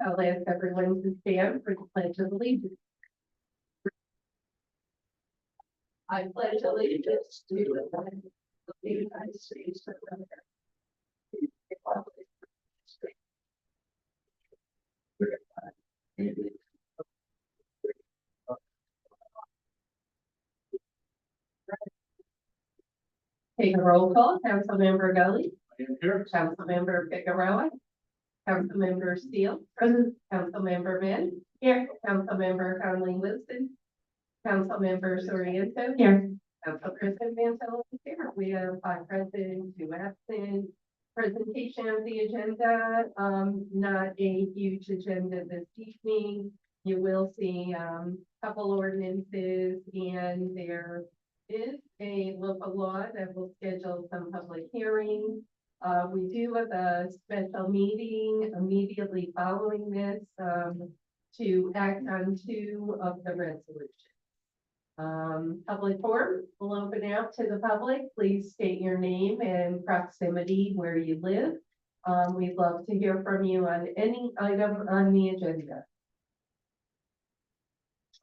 I'll ask everyone to stand for the Pledge of Allegiance. I pledge allegiance to the flag of the United States of America. Take a roll call. Councilmember Gully. I am here. Councilmember Figueroa. Councilmember Steele. Present. Councilmember Mann. Here. Councilmember Conley Wilson. Councilmember Soriento. Here. Council President Mantello is here. We have 5 present, 2 absent. Presentation of the agenda, not a huge agenda this evening. You will see a couple ordinances, and there is a local law that will schedule some public hearings. We do have a special meeting immediately following this to act on 2 of the resolutions. Public forum will open out to the public. Please state your name and proximity where you live. We'd love to hear from you on any item on the agenda.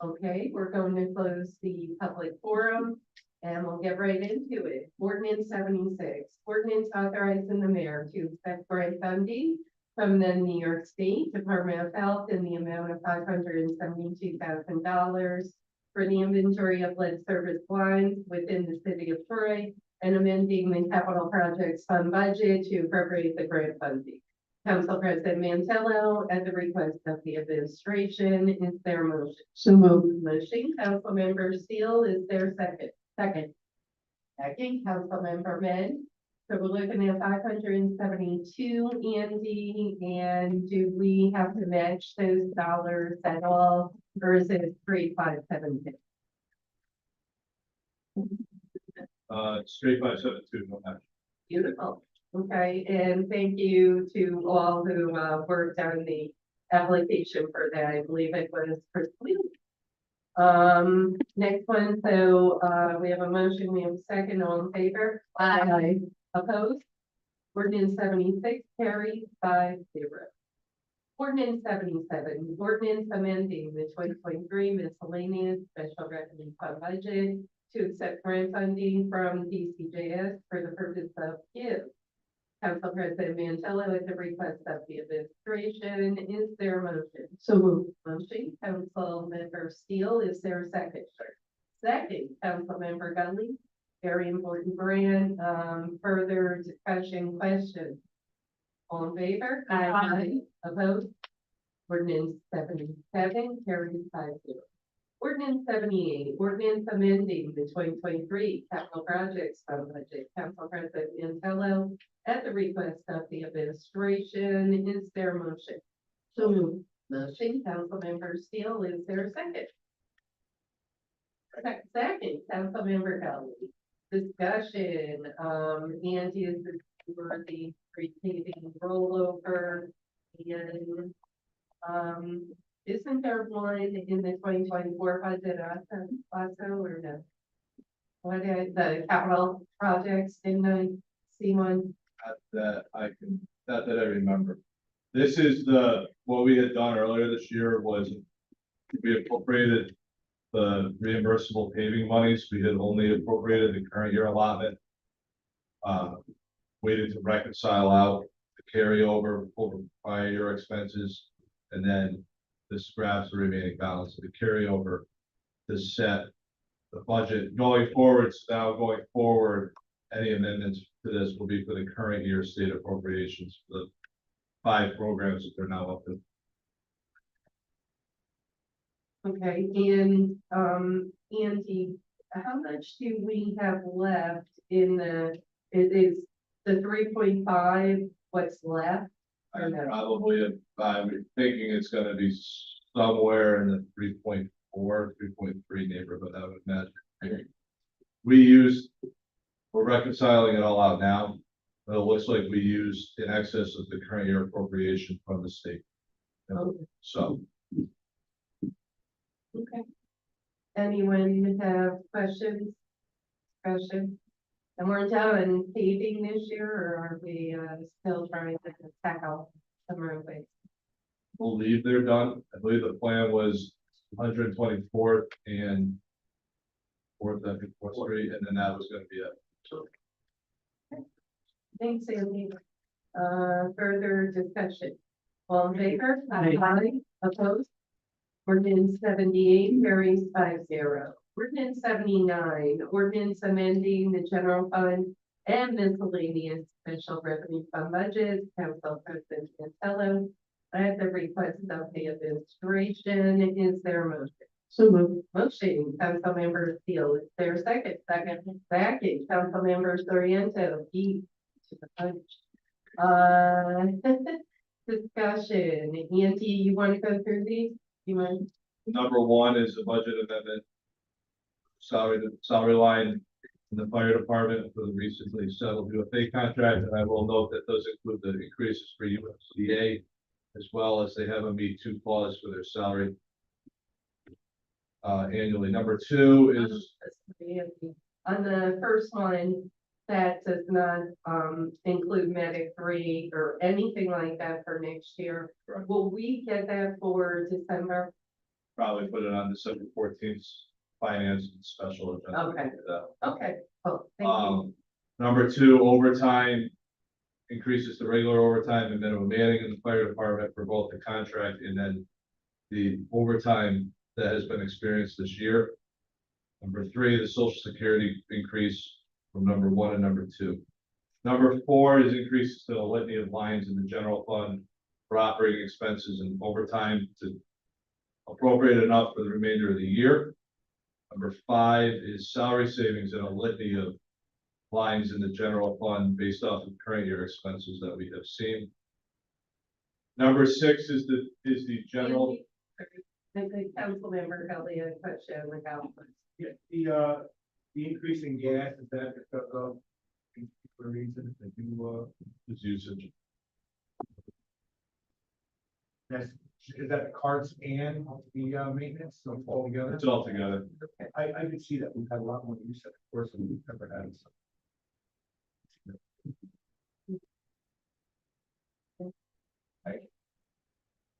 Okay, we're going to close the public forum and we'll get right into it. Ordinance 76, ordinance authorizing the mayor to accept grant funding from the New York State Department of Health in the amount of $572,000 for the inventory of lead service lines within the city of Troy and amending the capital projects fund budget to appropriate the grant funding. Council President Mantello, at the request of the administration, is there a motion? So moved. Motion, Councilmember Steele, is there a second? Second. Second, Councilmember Men. So we're looking at 572, Andy, and do we have to match those dollars at all, or is it 3,572? Straight 572. No match. Beautiful. Okay, and thank you to all who worked on the application for that. I believe it was complete. Next one, so we have a motion, we have a second, all in favor? Aye. Opposed? Ordinance 76 carried 5-0. Ordinance 77, ordinance amending the 2023 miscellaneous special revenue fund budget to accept grant funding from DCJS for the purpose of GIVE. Council President Mantello, at the request of the administration, is there a motion? So moved. Motion, Councilmember Steele, is there a second? Second, Councilmember Gully. Very important grant. Further discussion, questions? All in favor? Aye. Opposed? Ordinance 77 carries 5-0. Ordinance 78, ordinance amending the 2023 capital projects fund budget. Council President Mantello, at the request of the administration, is there a motion? So moved. Motion, Councilmember Steele, is there a second? Second, Councilmember Gully. Discussion, Andy, is this for the preceding rollover, and isn't there one in the 2024 budget also or no? What are the capital projects? Didn't I see one? That I remember. This is what we had done earlier this year was we appropriated the reimbursable paving monies. We had only appropriated the current year allotment. Waited to reconcile out the carryover over prior year expenses, and then this grabs the remaining balance of the carryover to set the budget going forward. So now going forward, any amendments to this will be for the current year state appropriations for the 5 programs that they're now up to. Okay, and Andy, how much do we have left in is the 3.5 what's left? Or no? Probably, I'm thinking it's gonna be somewhere in the 3.4, 3.3 neighborhood, I would imagine. We're reconciling it all out now, but it looks like we used in excess of the current year appropriation from the state. Okay. So. Okay. Anyone have questions? Discussion? And we're done paving this year, or are we still trying to tackle some roadways? believe they're done. I believe the plan was 124th and Fourth, I think, Fourth Street, and then that was gonna be it. Thanks, Sandy. Further discussion. All in favor? Aye. Opposed? Ordinance 78 carries 5-0. Ordinance 79, ordinance amending the general fund and miscellaneous special revenue fund budget. Council President Mantello, at the request of the administration, is there a motion? So moved. Motion, Councilmember Steele, is there a second? Second. Second, Councilmember Soriento, beat to the punch. Discussion, Andy, you want to go through these? You want? Number one is the budget amendment. Salary line in the fire department for the recently settled UFA contract, and I will note that those include the increases for USDA, as well as they have a meet two clause for their salary annually. Number two is, On the first one, that does not, include Medic 3 or anything like that for next year. Correct. Will we get that for December? probably put it on December 14th, finance and special agenda. Okay. for that. Okay, oh, thank you. Number two, overtime increases the regular overtime and minimum manning in the fire department for both the contract and then the overtime that has been experienced this year. Number three, the social security increase from number one and number two. Number four is increases to the litany of lines in the general fund for operating expenses and overtime to appropriate enough for the remainder of the year. Number five is salary savings in a litany of lines in the general fund based off of current year expenses that we have seen. Number six is the general. I think Councilmember Kelly had a question about. Yeah, the increase in gas, is that because of for reasons that you, Is usage. is that the carts and the maintenance, so it's all together? It's all together. I did see that we've had a lot more use of course than we've ever had. So.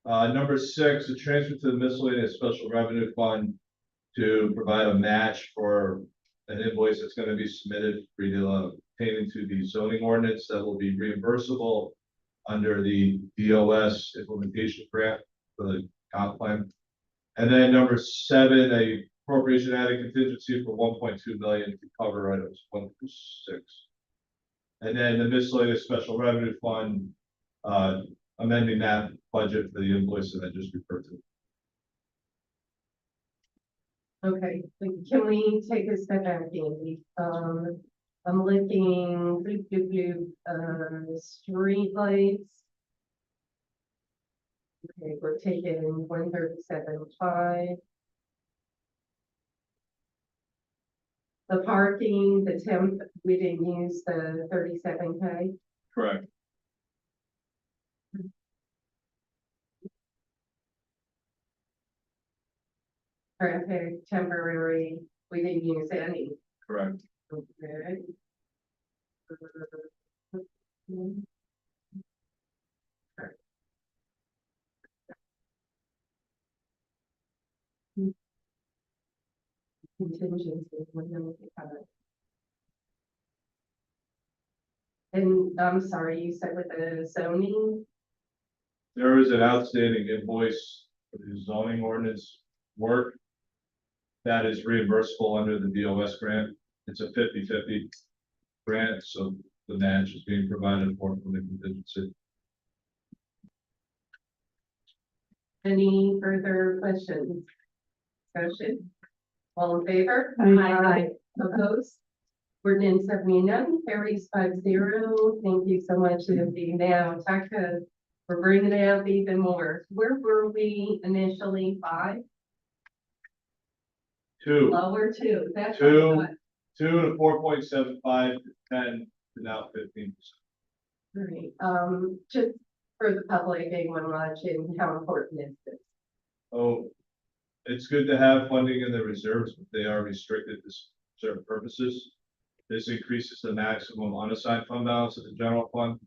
Number six, a transfer to the miscellaneous special revenue fund to provide a match for an invoice that's gonna be submitted pertaining to the zoning ordinance that will be reimbursable under the DOS implementation grant for the comp plan. And then number seven, a appropriation added contingency for 1.2 million to cover items 1 through 6. And then the miscellaneous special revenue fund, amending that budget for the invoice that I just referred to. Okay, can we take a step back, Andy? I'm looking, street lights. Okay, we're taking 137.5. The parking, the temp, we didn't use the 37K. Correct. Traffic, temporary, we didn't use any. Correct. Okay. Contingency. And I'm sorry, you said with the zoning, There is an outstanding invoice for the zoning ordinance work that is reimbursable under the DOS grant. It's a 50-50 grant, so the match is being provided for from the contingency. any further questions? Discussion? All in favor? Aye. Opposed? Ordinance 79 carries 5-0. Thank you so much, Lindsay. Now, Taka, we're bringing it out even more. Where were we initially? 5? Two Lower 2. That's Two. what I thought. to 4.75 to 10 to now 15%. Right, just for the public, anyone watching, how important is this? Oh, it's good to have funding in the reserves, but they are restricted to certain purposes. This increases the maximum unassigned fund balance of the general fund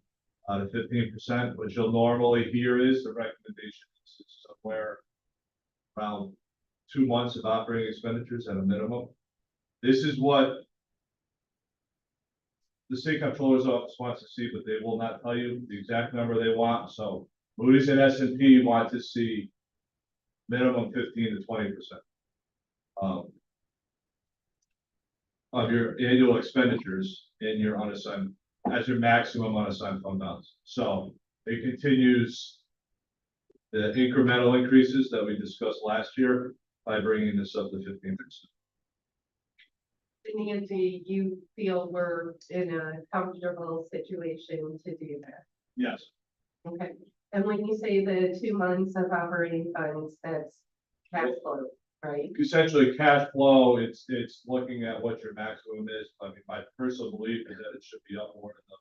to 15%. What you'll normally hear is the recommendation somewhere around 2 months of operating expenditures at a minimum. This is what the state comptroller's office wants to see, but they will not tell you the exact number they want. So Moody's and S&P want to see minimum 15 to 20%. Of your annual expenditures in your unassigned, as your maximum unassigned fund balance. So it continues the incremental increases that we discussed last year by bringing this up to 15%. Nancy, you feel we're in a comfortable situation to do that? Yes. Okay, and when you say the 2 months of operating funds, that's cash flow, right? Essentially, cash flow, it's looking at what your maximum is. I mean, my personal belief is that it should be up more in the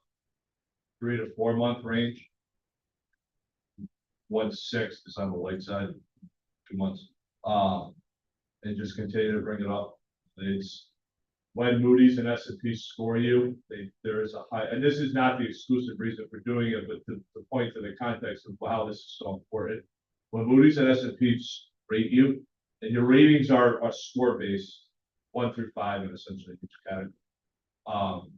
3 to 4 month range. 1 to 6 is on the light side, 2 months. And just continue to bring it up. It's when Moody's and S&P score you, there is a high, and this is not the exclusive reason for doing it, but the point to the context of how this is so important. When Moody's and S&P rate you, and your ratings are score based, 1 through 5 in essentially each category.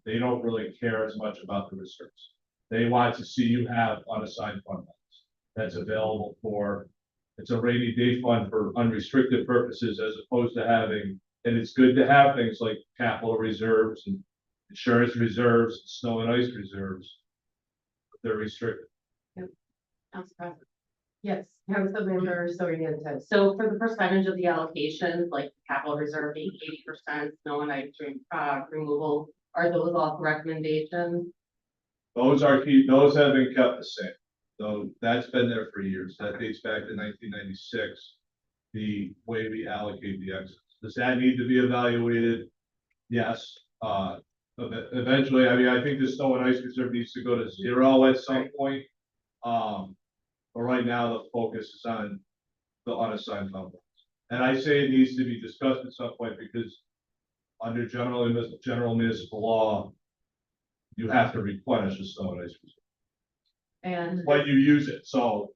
They don't really care as much about the reserves. They want to see you have unassigned fund balance that's available for, it's a rainy day fund for unrestricted purposes as opposed to having, and it's good to have things like capital reserves and insurance reserves, and snow and ice reserves. But they're restricted. Council President. Yes, Councilmember Sorrento. So for the percentage of the allocations, like capital reserve being 80%, snow and ice removal, are those all recommendations? Those have been kept the same. So that's been there for years. That dates back to 1996. The way we allocate the exits. Does that need to be evaluated? Yes. Eventually, I mean, I think the snow and ice reserve needs to go to 0 at some point. But right now the focus is on the unassigned fund balance. And I say it needs to be discussed at some point because under general municipal law, you have to replenish the snow and ice reserve And, when you use it. So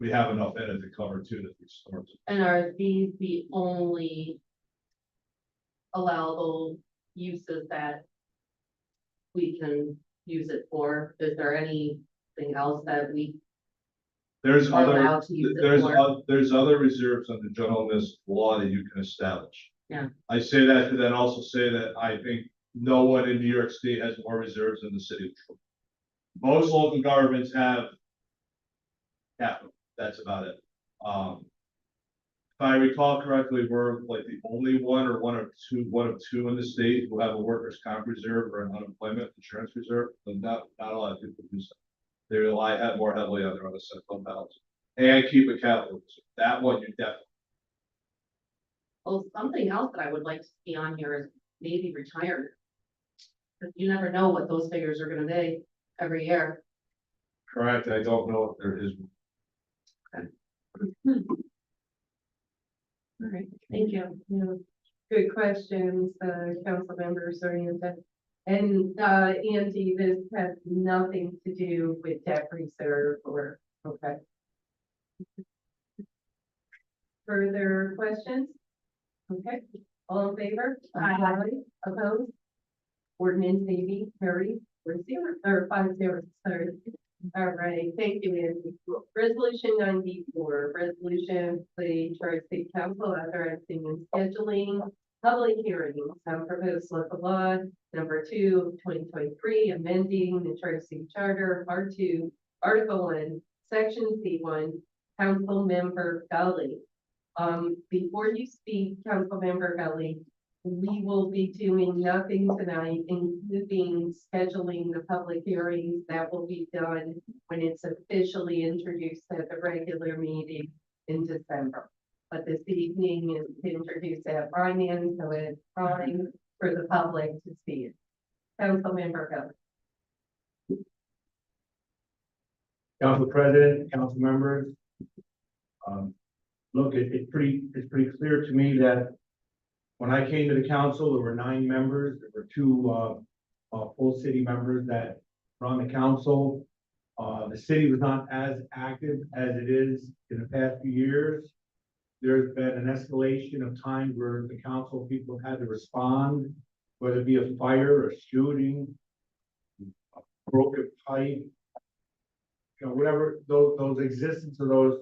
we have enough in it to cover 2 to 3 storms. and are these the only allowable uses that we can use it for? Is there anything else that we There's are other, allowed to use it for? there's other reserves under general municipal law that you can establish. Yeah. I say that to then also say that I think no one in New York State has more reserves than the city of Detroit. Most local governments have capital, that's about it. If I recall correctly, we're like the only one or one of two in the state who have a workers' comp reserve or an unemployment insurance reserve, but not a lot of people do so. They rely more heavily on their unassigned fund balance. And keep a capital reserve. That one you definitely. Well, something else that I would like to see on here is maybe retirement. Because you never know what those figures are gonna be every year. Correct, I don't know if there is. All right, thank you. Yeah, good questions, Councilmember Sorrento. And, Andy, this has nothing to do with debt reserve or, okay. Further questions? Okay, all in favor? Aye. Opposed? Ordinance maybe carried 5-0, sorry. All right, thank you, Andy. Resolution 94, resolution the Tri-State Council authorizing and scheduling public hearings on proposed local law number 2, 2023, amending the Tri-State Charter, Part 2, Article 1, Section C1, Council Member Gully. Before you speak, Council Member Gully, we will be doing nothing tonight, including scheduling the public hearings. That will be done when it's officially introduced at the regular meeting in December. But this evening is to introduce at finance, so it's time for the public to see it. Council Member Gully. Council President, council members. Look, it's pretty clear to me that when I came to the council, there were 9 members. There were 2 full city members that were on the council. The city was not as active as it is in the past few years. There's been an escalation of times where the council people had to respond, whether it be a fire, a shooting, a broken pipe. Whatever, those existence of those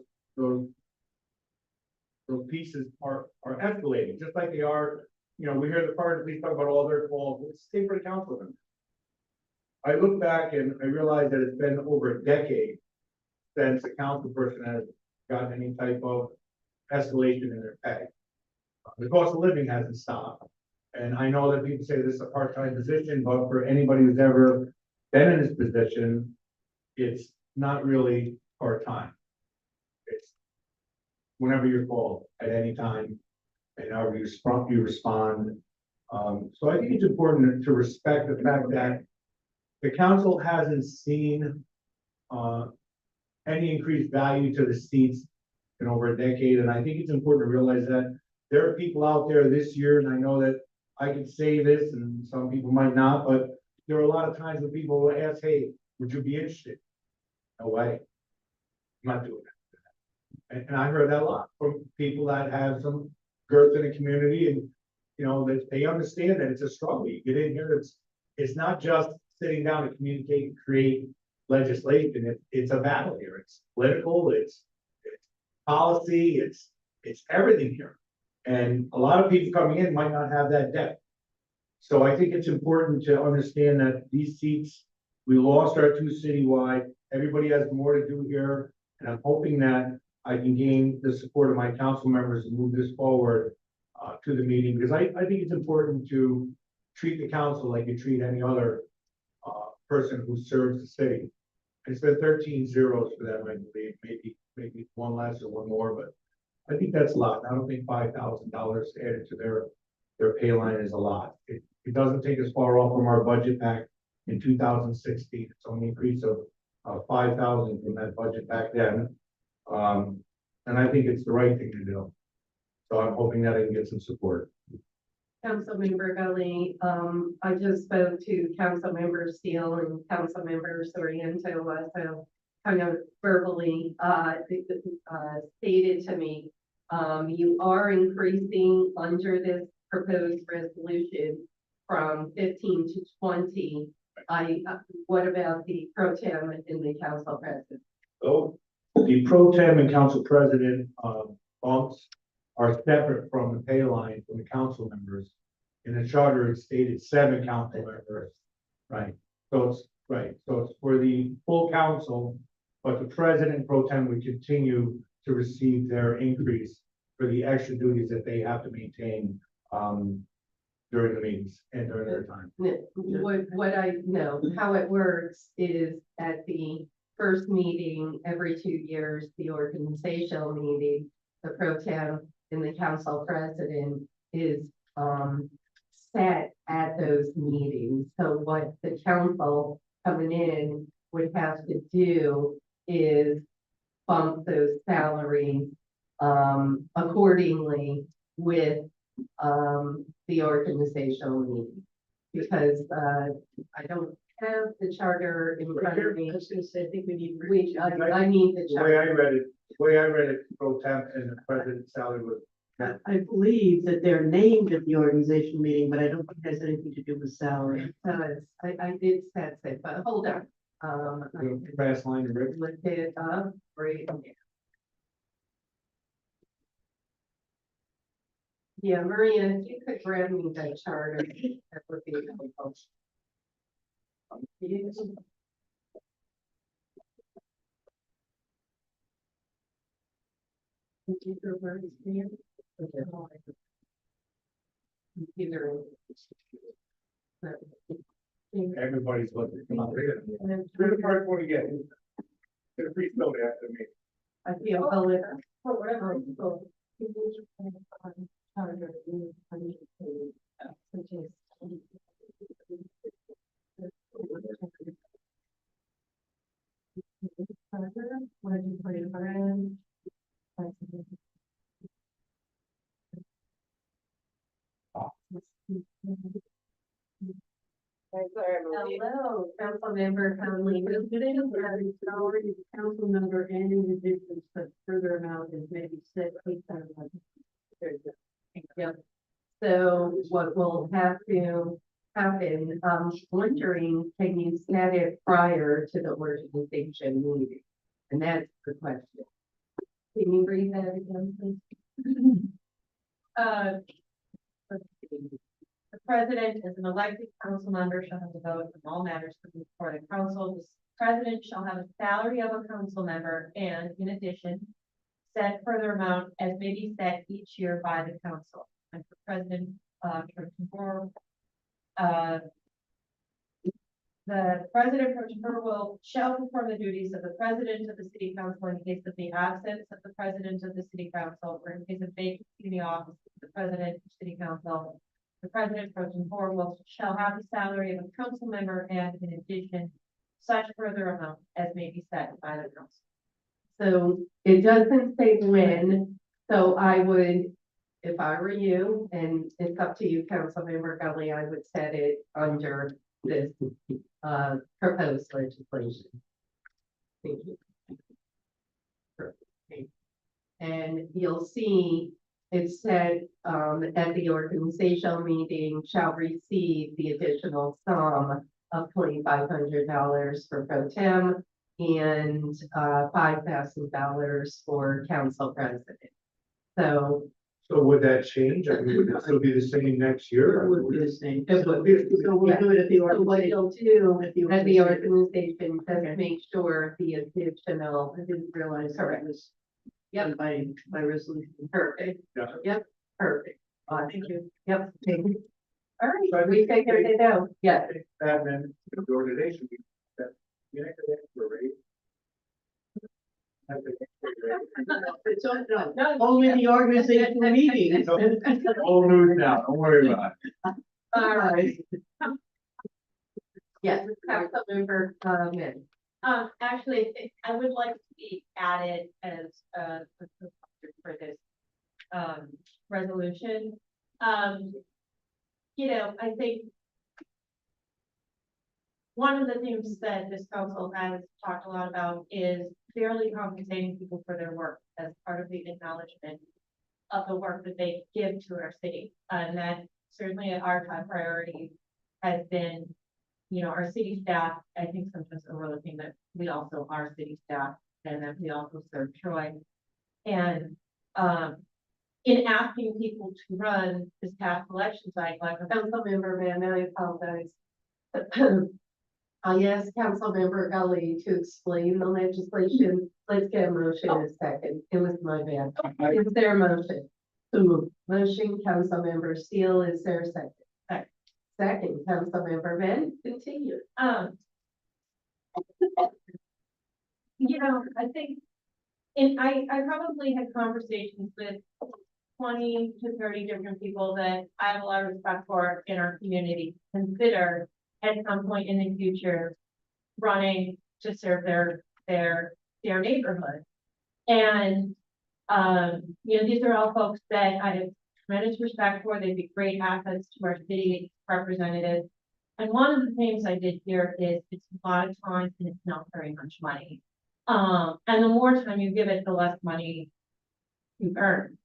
pieces are escalating, just like they are, we hear the fire police talk about all their calls, it's the same for the council members. I look back and I realize that it's been over a decade since a council person has gotten any type of escalation in their pay. The cost of living hasn't stopped. And I know that people say this is a part-time position, but for anybody who's ever been in this position, it's not really part-time. It's whenever you're called at any time, and however you respond. So I think it's important to respect the fact that the council hasn't seen any increased value to the seats in over a decade, and I think it's important to realize that there are people out there this year, and I know that I could say this, and some people might not, but there are a lot of times when people will ask, hey, would you be interested? No way. I'm not doing that. And I heard that a lot from people that have some girth in the community, and that they understand that it's a struggle. You get in here, it's not just sitting down and communicate and create legislation. It's a battle here. It's political, it's policy, it's everything here. And a lot of people coming in might not have that depth. So I think it's important to understand that these seats, we lost our 2 citywide. Everybody has more to do here. And I'm hoping that I can gain the support of my council members to move this forward to the meeting, because I think it's important to treat the council like you treat any other person who serves the city. It's been 13 zeros for them, I believe, maybe one less or one more, but I think that's a lot. I don't think $5,000 added to their pay line is a lot. It doesn't take us far off from our budget back in 2016. It's only an increase of 5,000 from that budget back then. And I think it's the right thing to do. So I'm hoping that I can get some support. Councilmember Gully, I just spoke to Councilmember Steele and Councilmember Soriento, also kind of verbally, stated to me, you are increasing under this proposed resolution from 15 to 20. What about the pro tem and the council president? So the pro tem and council president bumps are separate from the pay line from the council members. In the charter, it stated 7 council members, right? So it's for the full council, but the president pro tem would continue to receive their increase for the extra duties that they have to maintain during the meetings and during their time. What I know, how it works is at the first meeting every 2 years, the organizational meeting, the pro tem and the council president is set at those meetings. So what the council coming in would have to do is bump those salaries accordingly with the organizational meeting. Because I don't have the charter in front of me. I was gonna say, I think we need. I need the The way I charter. read it, pro temp and the president's salary was. I believe that they're named at the organization meeting, but I don't think it has anything to do with salary. I did set it, but hold on. I The fast line and rip. looked it up, right? Yeah, Maria, if you could grab me that charter, that would be helpful. Computer where is there? Computer. Everybody's looking. Come on, read it. Read the part before you get it. Get a free note after me. I feel a little. Whatever. Hello, Councilmember Conley. Salary of council member and in addition, such further amount as may be set. Yep. So what will have to happen, wondering, can you set it prior to the organization meeting? And that's the question. Can you read that again, please? Let's see. The president is an elected council member shall have the vote on all matters before the council. The president shall have a salary of a council member and in addition, set further amount as may be set each year by the council. And for President, the president pro tempore shall perform the duties of the president of the city council in case of the absence of the president of the city council, or in case of vacancy in the office of the president of city council. The president pro tempore shall have the salary of a council member and in addition, such further amount as may be set by the council. So it doesn't say when, so I would, if I were you, and it's up to you, Councilmember Gully, I would set it under this proposed legislation. Thank you. Perfect. And you'll see it said that the organizational meeting shall receive the additional sum of $2,500 for pro tem and $5,000 for council president. So So would that change? I mean, would it still be the same next year? It would be the same. It would be. So we'll do it at the so what organization. you'll do At the at the organization. organization does make sure the additional, I didn't realize that Correct. was. Yep. By resolution. perfect. Yeah. Yep, perfect. Thank you. Yep. Thank you. All So I right, we think- figured it out. Yeah. That then, the organization, that, you know, for raise. It's on, no, No, only the organization meeting. Old news now, don't worry about it. all right. Yes, Councilmember, Min. Actually, I would like to be added as for this resolution. You know, I think one of the things that this council has talked a lot about is fairly compensating people for their work as part of the acknowledgement of the work that they give to our city. And that certainly our top priority has been, you know, our city staff. I think sometimes overlooking that we also are city staff and that we also serve Troy. And in asking people to run this past election cycle, Councilmember Min, I apologize. I asked Councilmember Gully to explain the legislation. Let's get a motion in a second. It was my bad. Is there a motion? So moved. Motion, Councilmember Steele, is there a second? Second. Second, Councilmember Min, continue. You know, I think, and I probably had conversations with 20 to 30 different people that I have a lot of respect for in our community, consider at some point in the future running to serve their neighborhood. And, you know, these are all folks that I have tremendous respect for. They'd be great assets to our city representatives. And one of the things I did here is it's a lot of time and it's not very much money. And the more time you give it, the less money you earn.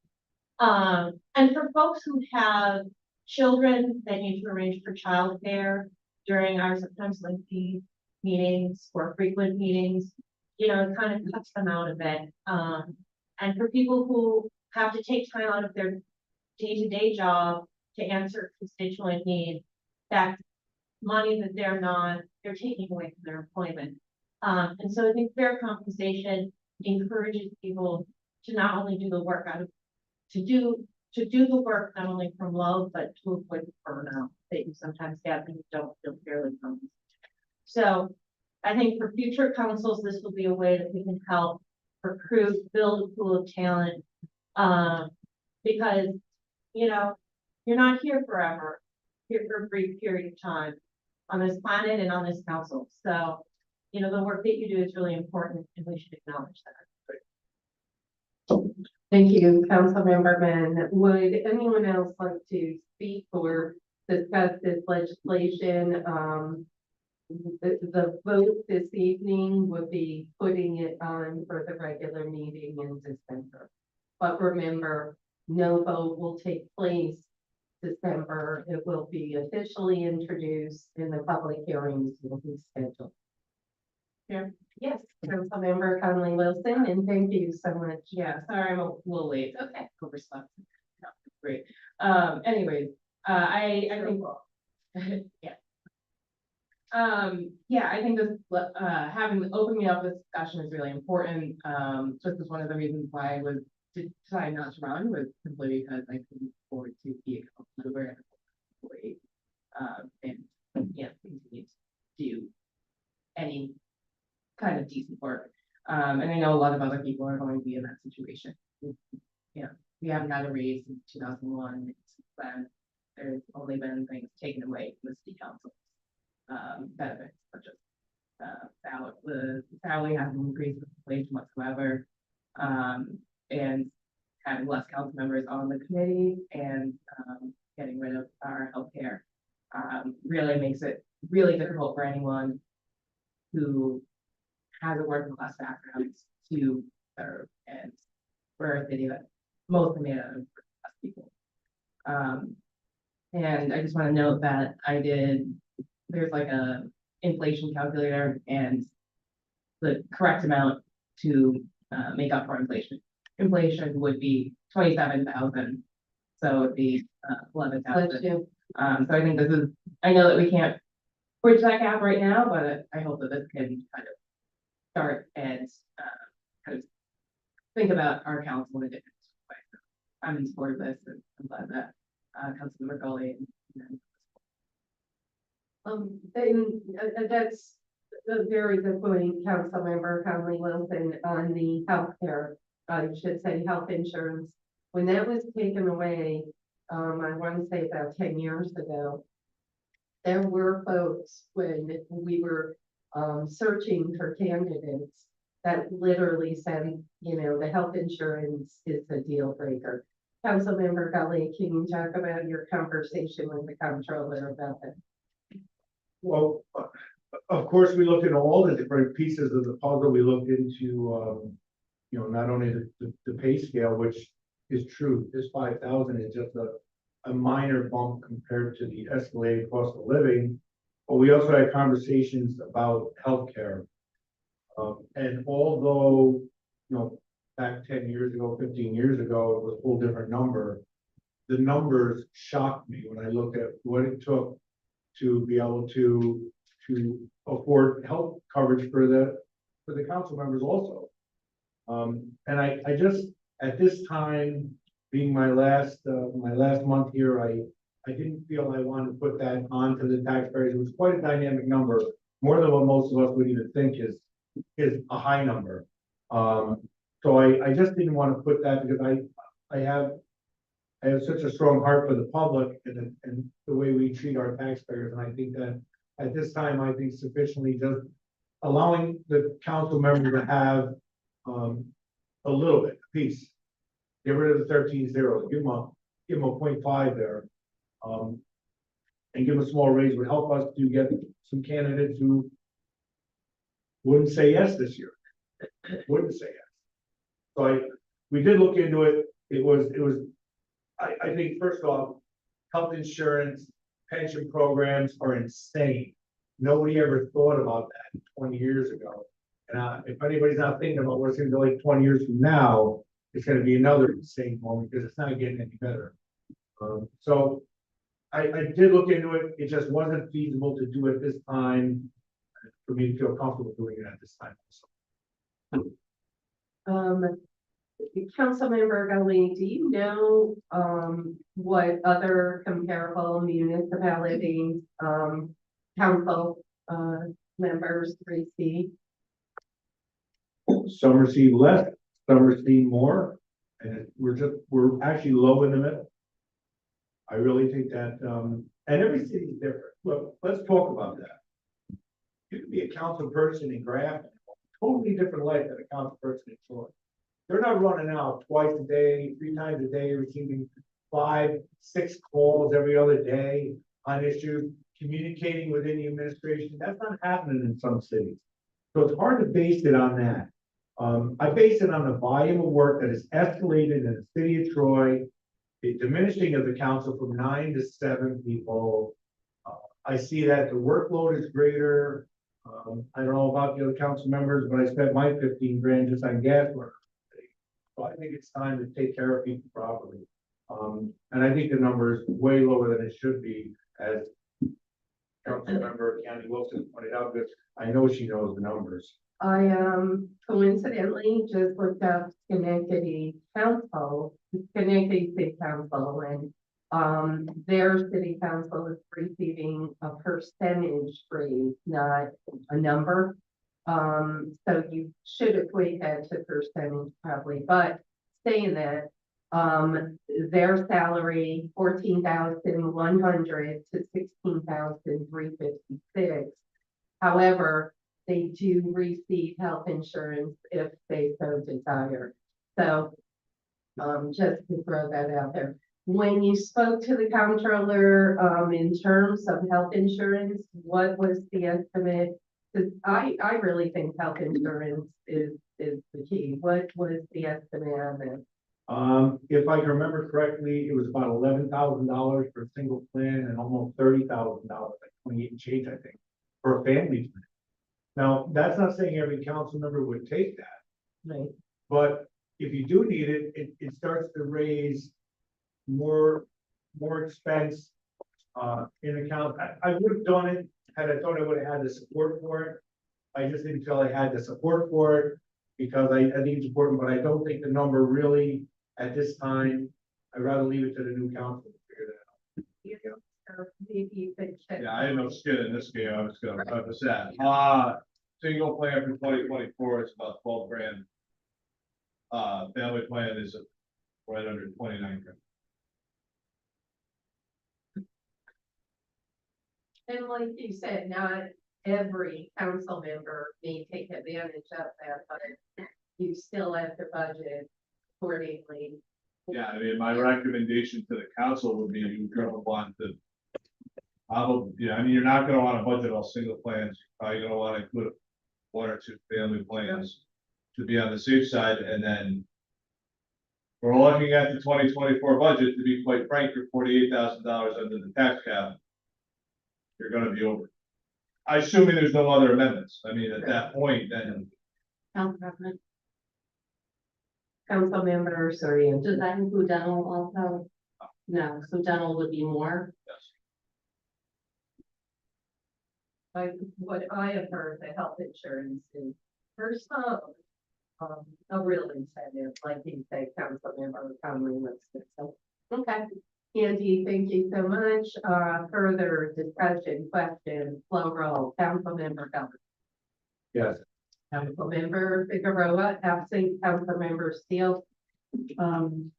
And for folks who have children that need to arrange for childcare during our sometimes lengthy meetings or frequent meetings, you know, it kind of cuts them out a bit. And for people who have to take time out of their day-to-day job to answer constituent needs, that's money that they're taking away from their employment. And so I think fair compensation encourages people to not only do the work to do the work not only from love, but to avoid the burnout that you sometimes get when you don't feel fairly compensated. So I think for future councils, this will be a way that we can help recruit, build a pool of talent. Because, you know, you're not here forever, here for a brief period of time on this planet and on this council. So, you know, the work that you do is really important and we should acknowledge that. Thank you, Councilmember Min. Would anyone else like to speak or discuss this legislation? the vote this evening would be putting it on for the regular meeting in December. But remember, no vote will take place December. It will be officially introduced and the public hearings will be scheduled. Yes, Councilmember Conley Wilson, and thank you so much. Yeah, sorry, I'm a little late. Okay. Overslept. No, great. Anyways, I think, yeah. Yeah, I think this, opening up this discussion is really important. This is one of the reasons why I was decided not to run, was simply because I couldn't afford to be a council member and a employee. And yeah, continue to do any kind of decent work. And I know a lot of other people are going to be in that situation. Yeah, we haven't had a raise since 2001. Then there's only been things taken away from the city council. Benefits such as the salary hasn't increased with inflation whatsoever. And having less council members on the committee and getting rid of our healthcare really makes it really difficult for anyone who has a working class background to serve, and we're a city that mostly made out of working class people. And I just want to note that there's like a inflation calculator, and the correct amount to make up for inflation. Inflation would be 27,000, so it'd be 11,000. Bless you. So I think I know that we can't bridge that gap right now, but I hope that this can kind of start and kind of think about our council in a different way. So I'm in support of this, and I'm glad that Councilmember Gully and That's a very good point, Councilmember Conley Wilson, on the healthcare, I should say, health insurance. When that was taken away, I want to say about 10 years ago, there were folks when we were searching for candidates that literally said, the health insurance is a deal breaker. Councilmember Gully, can you talk about your conversation with the comptroller about that? Well, of course, we looked into all the different pieces of the puzzle. We looked into, not only the pay scale, which is true. This 5,000 is just a minor bump compared to the escalated cost of living. But we also had conversations about healthcare. And although, back 10 years ago, 15 years ago, it was a whole different number. The numbers shocked me when I looked at what it took to be able to afford health coverage for the council members also. And I just, at this time, being my last month here, I didn't feel I wanted to put that onto the taxpayers. It was quite a dynamic number, more than what most of us would even think is a high number. So I just didn't want to put that, because I have such a strong heart for the public and the way we treat our taxpayers. And I think that at this time, I think sufficiently just allowing the council member to have a little bit, a piece. Get rid of the 13 zeros, give them a 0.5 there. And give a small raise would help us to get some candidates who wouldn't say yes this year. Wouldn't say yes. So we did look into it. It was, I think, first off, health insurance, pension programs are insane. Nobody ever thought about that 20 years ago. And if anybody's not thinking about what's going to be like 20 years from now, it's going to be another insane moment, because it's not getting any better. So I did look into it. It just wasn't feasible to do it this time for me to feel comfortable doing it at this time. Councilmember Gully, do you know what other comparable municipalities council members receive? Some receive less, some receive more, and we're actually low in the middle. I really think that, and every city is different. Look, let's talk about that. You can be a council person in Grafton, totally different life than a council person in Troy. They're not running out twice a day, 3 times a day, receiving 5, 6 calls every other day on issues. communicating within the administration, that's not happening in some cities. So it's hard to base it on that. I base it on the volume of work that is escalated in the city of Troy, the diminishing of the council from 9 to 7 people. I see that the workload is greater. I don't know about the other council members, but I spent my 15 grand just on gas work. So I think it's time to take care of people properly. And I think the number is way lower than it should be, as council member County Wilson pointed out, because I know she knows the numbers. I coincidentally just looked up Schenectady Council, Schenectady City Council, and their city council is receiving a percentage raise, not a number. So you should equate that to percentage probably, but saying that, their salary 14,100 to 16,356. However, they do receive health insurance if they so desire. So, just to throw that out there. When you spoke to the comptroller, in terms of health insurance, what was the estimate? Because I really think health insurance is the key. What was the estimate on it? If I can remember correctly, it was about $11,000 for a single plan and almost $30,000, like 28 and change, I think, for a family plan. Now, that's not saying every council member would take that, Right. but if you do need it, it starts to raise more expense in account. I would have done it had I thought I would have had the support for it. I just didn't feel I had the support for it because I think it's important, but I don't think the number really at this time. I'd rather leave it to the new council to figure that out. Or maybe you could check. Yeah, I had no skin in this game, I was gonna preface that. Single plan for 2024 is about 12 grand. Family plan is right under 29 grand. And like you said, not every council member may take advantage of that, but you still have to budget accordingly. Yeah, I mean, my recommendation to the council would be you go on to. Yeah, I mean, you're not gonna wanna budget all single plans, you're probably gonna wanna include 1 or 2 family plans to be on the safe side, and then. We're looking at the 2024 budget, to be quite frank, you're $48,000 under the tax cap. You're gonna be over. I assuming there's no other amendments, I mean, at that point, then, Council President, Councilmember Sorian. does that include dental also? No, so dental would be more. yes. Like, what I have heard, the health insurance is for some, a real incentive, like you say, Councilmember Conley listed, so, okay. Andy, thank you so much, further discussion, questions, flow roll, Councilmember Kelly. Yes. Councilmember Figueroa, absent, Councilmember Steele. I'm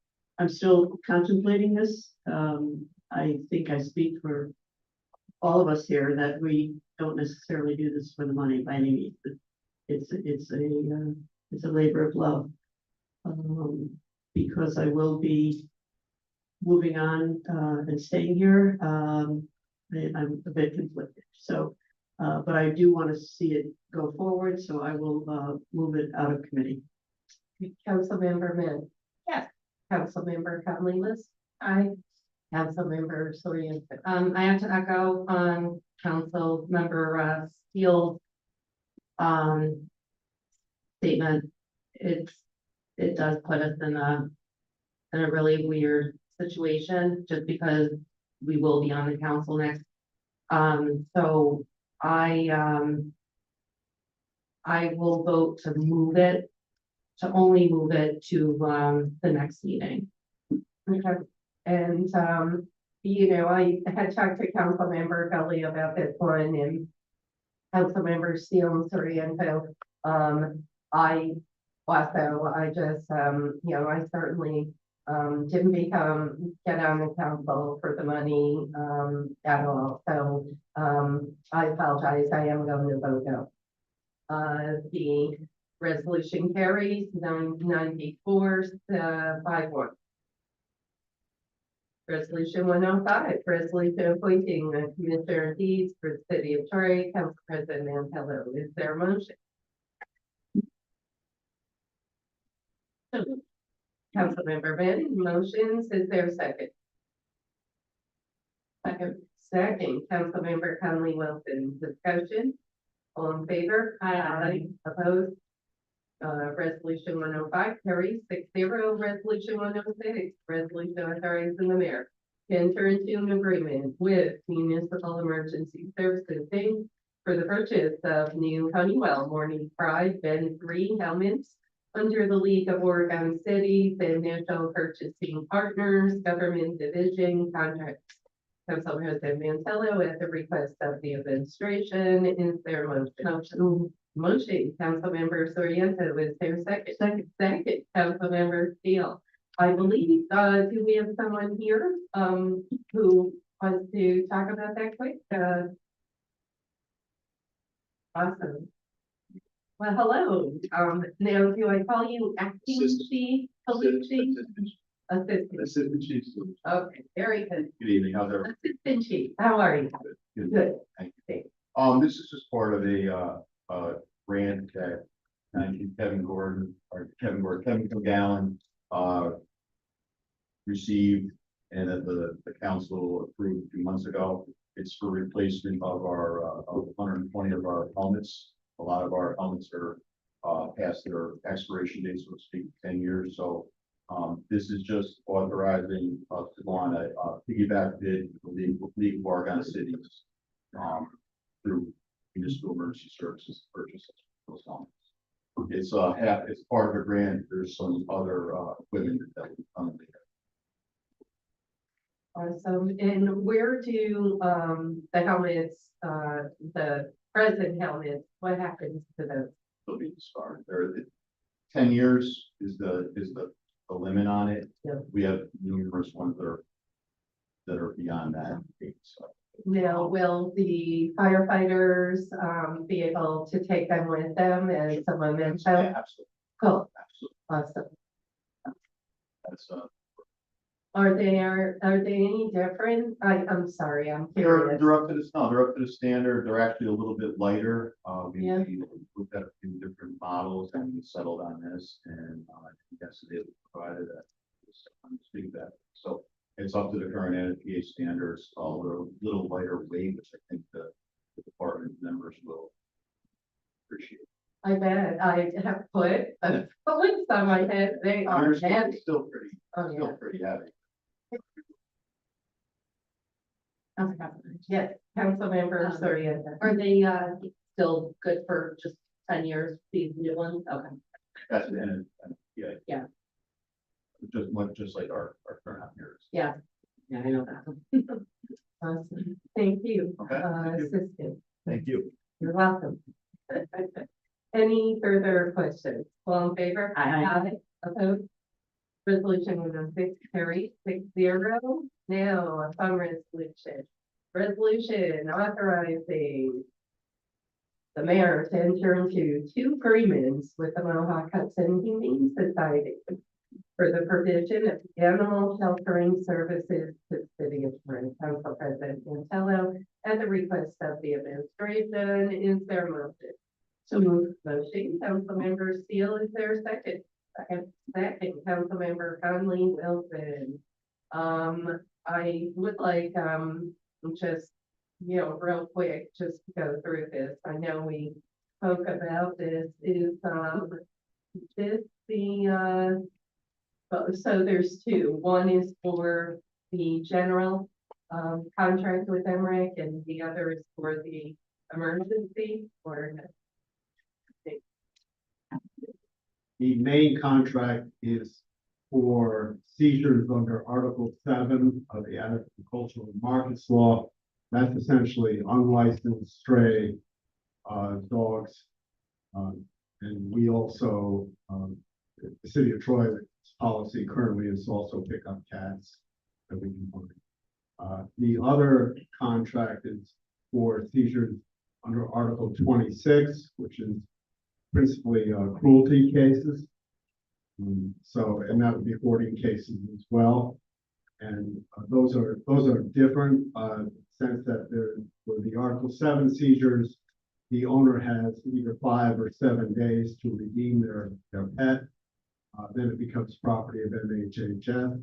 still contemplating this. I think I speak for all of us here that we don't necessarily do this for the money by any means. It's a labor of love. Because I will be moving on, and staying here. I'm a bit conflicted, so, but I do want to see it go forward, so I will, move it out of committee. Councilmember Min. Yes. Councilmember Conley List. Aye. Councilmember Sorian. I have to echo on Council Member Steele's statement. It does put us in a really weird situation just because we will be on the council next. So I will vote to move it, to only move it to the next meeting. Okay, and, you know, I had talked to Councilmember Kelly about this one and Councilmember Steele and Soriento. I just, you know, I certainly, didn't get on the council for the money, at all, so, I apologize, I am going to vote no. The resolution carries 994 to 5-1. Resolution 105, resolution appointing a commissioner of deeds for the city of Troy, Council President Mantello. Is there a motion? Councilmember Van, motions, is there a second? Second, Councilmember Conley Wilson, discussion? All in favor? Aye. Opposed? Resolution 105 carries 6-0. Resolution 106, resolution authorizing the mayor to enter into an agreement with Municipal Emergency Services Inc. for the purchase of new Honeywell Morning Pride Ben 3 helmets under the League of Oregon Cities and National Purchasing Partners Government Division contract. Council President Mantello at the request of the administration. Is there a motion? Motion, Councilmember Soriento, is there a second? Second, Councilmember Steele. I believe, do we have someone here, who wants to talk about that quick? Awesome. Well, hello, now do I call you acting Assistant. chief, police chief? Assistant, Assistant Chief. okay, very good. Good evening, how's everyone? Assistant chief, how are you? Good. Thank you. This is just part of a grant that Kevin Gallon, received and that the council approved a few months ago. It's for replacement of our, of 120 of our helmets. A lot of our helmets are, past their expiration date, so to speak, 10 years, so this is just authorizing us to go on a piggyback bid with the League of Oregon Cities through Municipal Emergency Services to purchase those helmets. It's part of a grant. There's some other equipment that will come in there. Awesome, and where do, the helmets, the present helmets, what happens to those? They'll be discarded. 10 years is the limit on it. Yeah. We have numerous ones that are beyond that date, so. Now, will the firefighters, be able to take them with them as a memento? Yeah, absolutely, Cool, absolutely. awesome. That's Are they any different? I'm sorry, I'm they're curious. up to they're up to the standard. They're actually a little bit lighter. Yeah. We looked at a few different models and we settled on this, and yes, they provided that. So it's up to the current NFPA standards. They're a little lighter weight, which I think the department members will appreciate. I bet I have put a police on my head, they are They're heavy. still pretty, Oh, yeah. still pretty heavy. Yes, Councilmember Soriano. Are they, still good for just 10 years, these new ones? Okay. That's the end. Yeah. Yeah. Just like our current years. Yeah, I know that. Awesome, thank you, Okay, thank you. Assistant. Thank you. You're welcome. Any further questions? All in favor? Aye. Opposed? Resolution 106 carried 6-0. Now, a fund resolution. Resolution authorizing the mayor to enter into 2 agreements with the Mohawk Hudson Humane Society for the provision of animal sheltering services to the city of Troy. Council President Mantello, at the request of the administration. Is there a motion? So moved. Motion, Councilmember Steele, is there a second? Second, Councilmember Conley Wilson. I would like, just, real quick, just to go through this. I know we spoke about this. Is, this the, so there's 2. One is for the general, contract with MREC, and the other is for the emergency, or The main contract is for seizures under Article 7 of the Agricultural Markets Law. That's essentially unlicensed stray dogs. And we also, the city of Troy's policy currently is also pick up cats that we can find. The other contract is for seizures under Article 26, which is principally cruelty cases. And that would be hoarding cases as well. And those are different, sense that there, for the Article 7 seizures, the owner has either 5 or 7 days to redeem their pet. Then it becomes property of MHHS.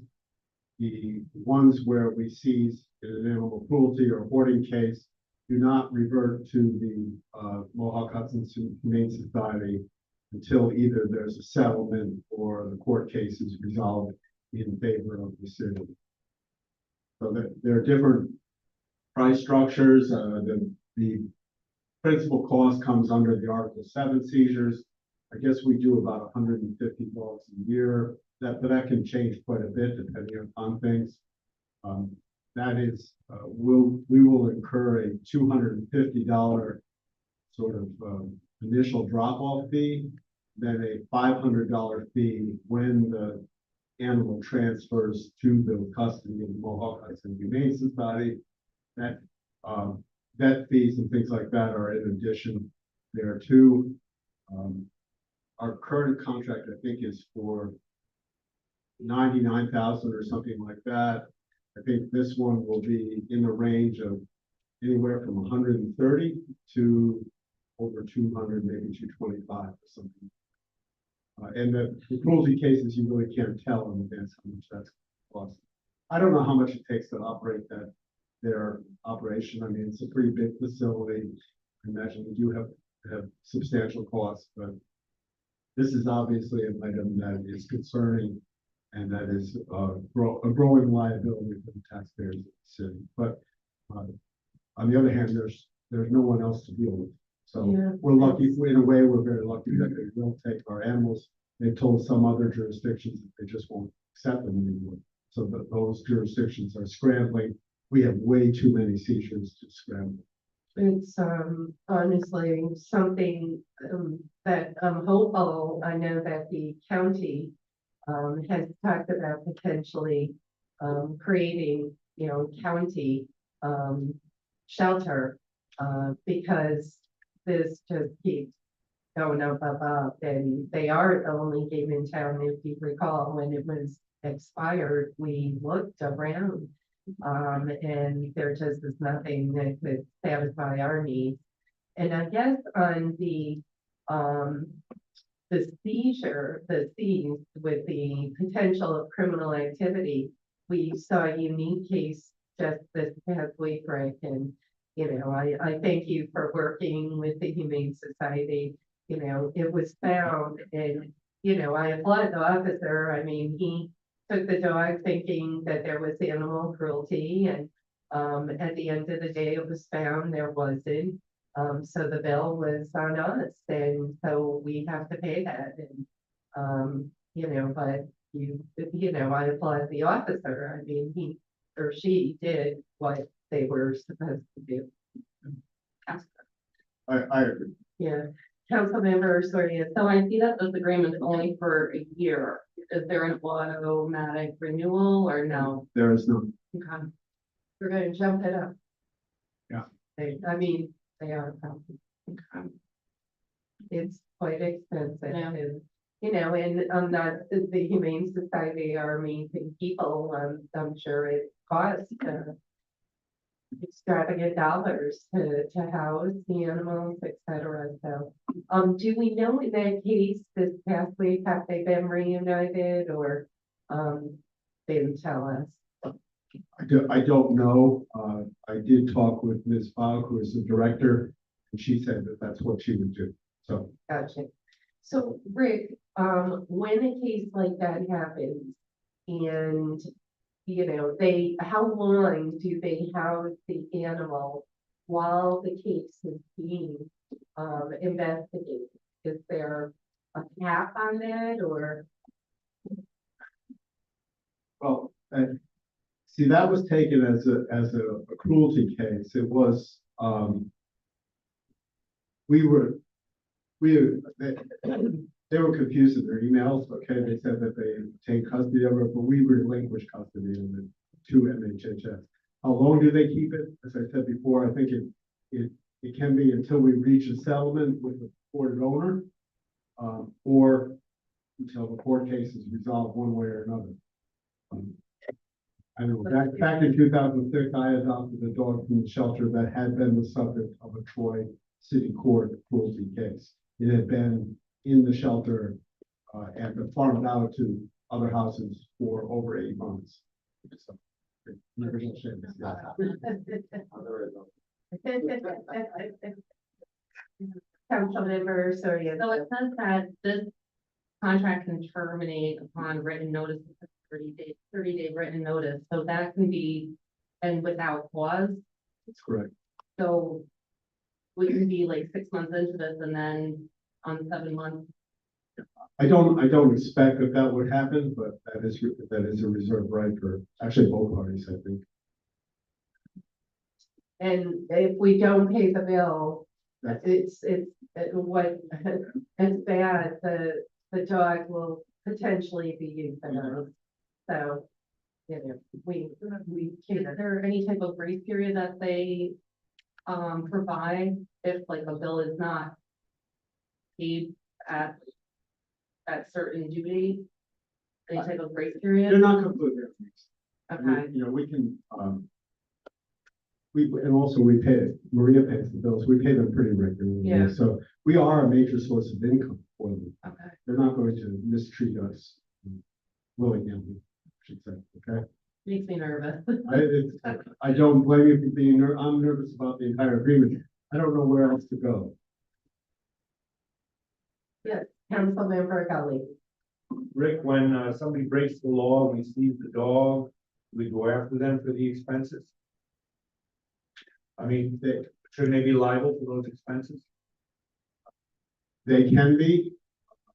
The ones where we seize in an animal cruelty or hoarding case do not revert to the Mohawk Hudson Humane Society until either there's a settlement or the court case is resolved in favor of the city. So there are different price structures. The principal cost comes under the Article 7 seizures. I guess we do about 150 dogs a year. But that can change quite a bit depending on things. That is, we will incur a $250 sort of initial drop-off fee, then a $500 fee when the animal transfers to the custody of the Mohawk Hudson Humane Society. That vet fees and things like that are in addition there too. Our current contract, I think, is for 99,000 or something like that. I think this one will be in the range of anywhere from 130 to over 200, maybe 225 or something. And the cruelty cases, you really can't tell in advance how much that's cost. I don't know how much it takes to operate their operation. I mean, it's a pretty big facility. I imagine we do have substantial costs, but this is obviously an item that is concerning and that is a growing liability for the taxpayers of the city. But on the other hand, there's no one else to deal with. So Yeah. we're lucky, in a way, we're very lucky that they will take our animals. They've told some other jurisdictions that they just won't accept them anymore. So those jurisdictions are scrambling. We have way too many seizures to scramble. It's honestly something that I'm hopeful. I know that the county has talked about potentially creating, county shelter because this just keeps going up, and they are the only game in town. If you recall, when it was expired, we looked around and there just is nothing that could satisfy our needs. And I guess on the seizure, the seize with the potential of criminal activity, we saw a unique case just this past week, Rick, and I thank you for working with the Humane Society. It was found, and I applaud the officer. I mean, he took the dog thinking that there was animal cruelty, and at the end of the day, it was found there wasn't. So the bill was on us, and so we have to pay that. And but I applaud the officer. I mean, he or she did what they were supposed to do. I agree. Yeah, Councilmember Soria. So I see that this agreement is only for a year. Is there an automatic renewal or no? There is no. Okay. We're gonna jump it up. Yeah. I mean, they are, it's quite expensive, Yeah. and, and I'm not, the Humane Society are amazing people, I'm sure it costs, extravagant dollars to house the animals, etc. So, do we know in that case, this past week, have they been reunited, or, they didn't tell us? I don't know. I did talk with Ms. Fogg, who is the director, and she said that that's what she would do. So Gotcha. So Rick, when a case like that happens and, how long do they house the animal while the case is being, investigated? Is there a cap on that or? well, see, that was taken as a cruelty case. It was, they were confused in their emails. Okay, they said that they take custody of it, but we relinquish custody of it to MHHS. How long do they keep it? As I said before, I think it can be until we reach a settlement with the court owner, or until the court case is resolved one way or another. I know, back in 2006, I adopted a dog from the shelter that had been the subject of a Troy City Court cruelty case. It had been in the shelter, and been farmed out to other houses for over 8 months. So, never gonna shame this guy. Councilmember Soria. So it says that this contract can terminate upon written notice, of 30-day written notice, so that can be, and without clause, That's correct. so we can be like 6 months into this and then on 7 months. I don't expect that would happen, but that is a reserved right for actually both parties, I think. And if we don't pay the bill, That's- it's bad, the dog will potentially be euthanized. So, you know, Is there any type of grace period that they provide if like a bill is not paid at certain due date? Any type of grace They're period? not completely. Okay, You know, we can, and also we pay, Maria pays the bills, we pay them pretty regularly. Yeah. So we are a major source of income for them. okay. They're not going to mistreat us willy-nilly, I should say, okay? Makes me nervous. I don't blame you for being I'm nervous about the entire agreement. I don't know where else to go. Councilmember Gully. Rick, when somebody breaks the law, we seize the dog, we go after them for the expenses? I mean, shouldn't they be liable for those expenses? They can be.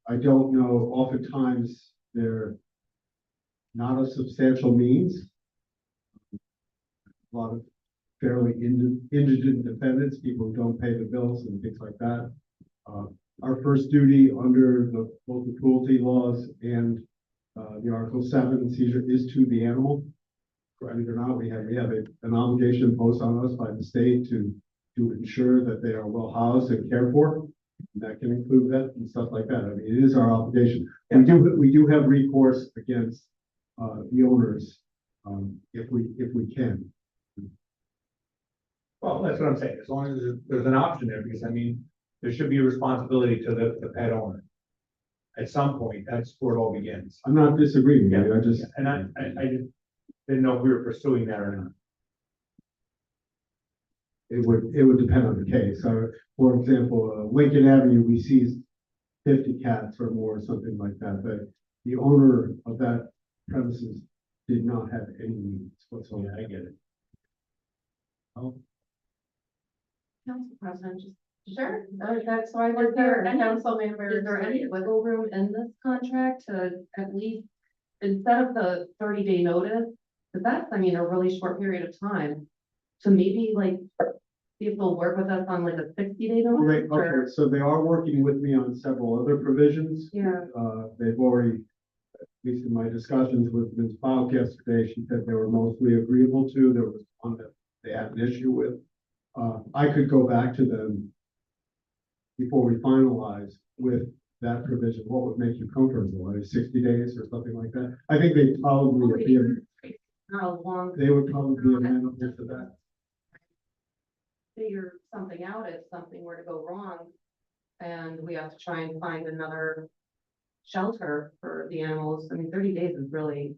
I don't know, oftentimes they're not a substantial means. A lot of fairly indigent defendants, people who don't pay the bills and things like that. Our first duty under both the cruelty laws and the Article 7 seizure is to the animal. Correct or not, we have an obligation imposed on us by the state to ensure that they are well housed and cared for. And that can include that and stuff like that. I mean, it is our obligation. We do have recourse against the owners if we can. Well, that's what I'm saying, as long as there's an option there, because I mean, there should be a responsibility to the pet owner. At some point, that's where it all begins. I'm not disagreeing with you. I just. And I just didn't know if we were pursuing that or not. It would depend on the case. So, for example, Lincoln Avenue, we seized 50 cats or more, something like that, but the owner of that premises did not have any needs whatsoever. I get it. Council President, just, Sure, that's why we're Is there here, any- Councilmember. is there any wiggle room in this contract to at least, instead of the 30-day notice, because that's, I mean, a really short period of time, to maybe like, see if they'll work with us on like a 60-day notice? Okay, or- so they are working with me on several other provisions. Yeah, They've already, at least in my discussions with Ms. Falk yesterday, she said they were mostly agreeable to. There was one that they had an issue with. I could go back to them before we finalize with that provision. What would make you comfortable? 60 days or something like that? I think they'd probably be, not a long, they would probably be amenable to that. figure something out if something were to go wrong. And we have to try and find another shelter for the animals. I mean, 30 days is really,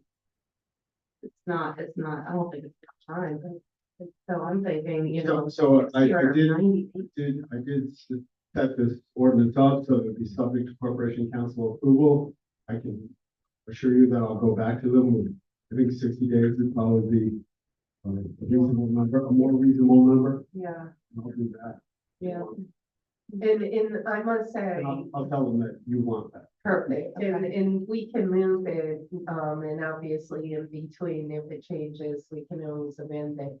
it's not, I don't think it's enough time, but so I'm thinking, you know. So I 60 or did 90 set this ordinance up, so it would be subject to Corporation Council approval. I can assure you that I'll go back to them with, I think 60 days would probably be a reasonable number, a more reasonable number. Yeah, I'll do that. yeah. And I must say, And I'll tell them that you want that. perfect, and we can move it, and obviously in between, if it changes, we can always amend it.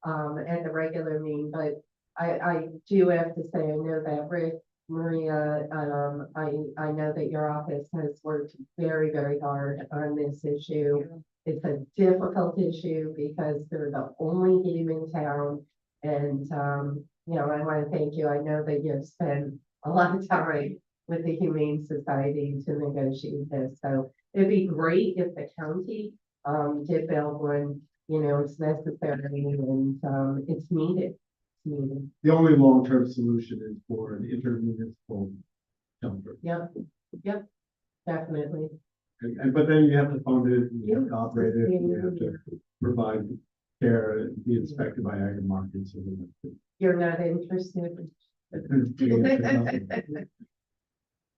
At the regular meeting, but I do have to say, I know that Rick, Maria, I know that your office has worked very, very hard on this issue. It's a difficult issue because they're the only game in town. And, you know, I want to thank you. I know that you've spent a lot of time with the Humane Society to negotiate this. So it'd be great if the county, did build one. it's necessary and, it's needed. It's needed. The only long-term solution is for an intermunicipal shelter. Yep, definitely. But then you have to fund it, you have to Yeah. operate it, you have to provide care, and be inspected by ag markets. You're not interested. And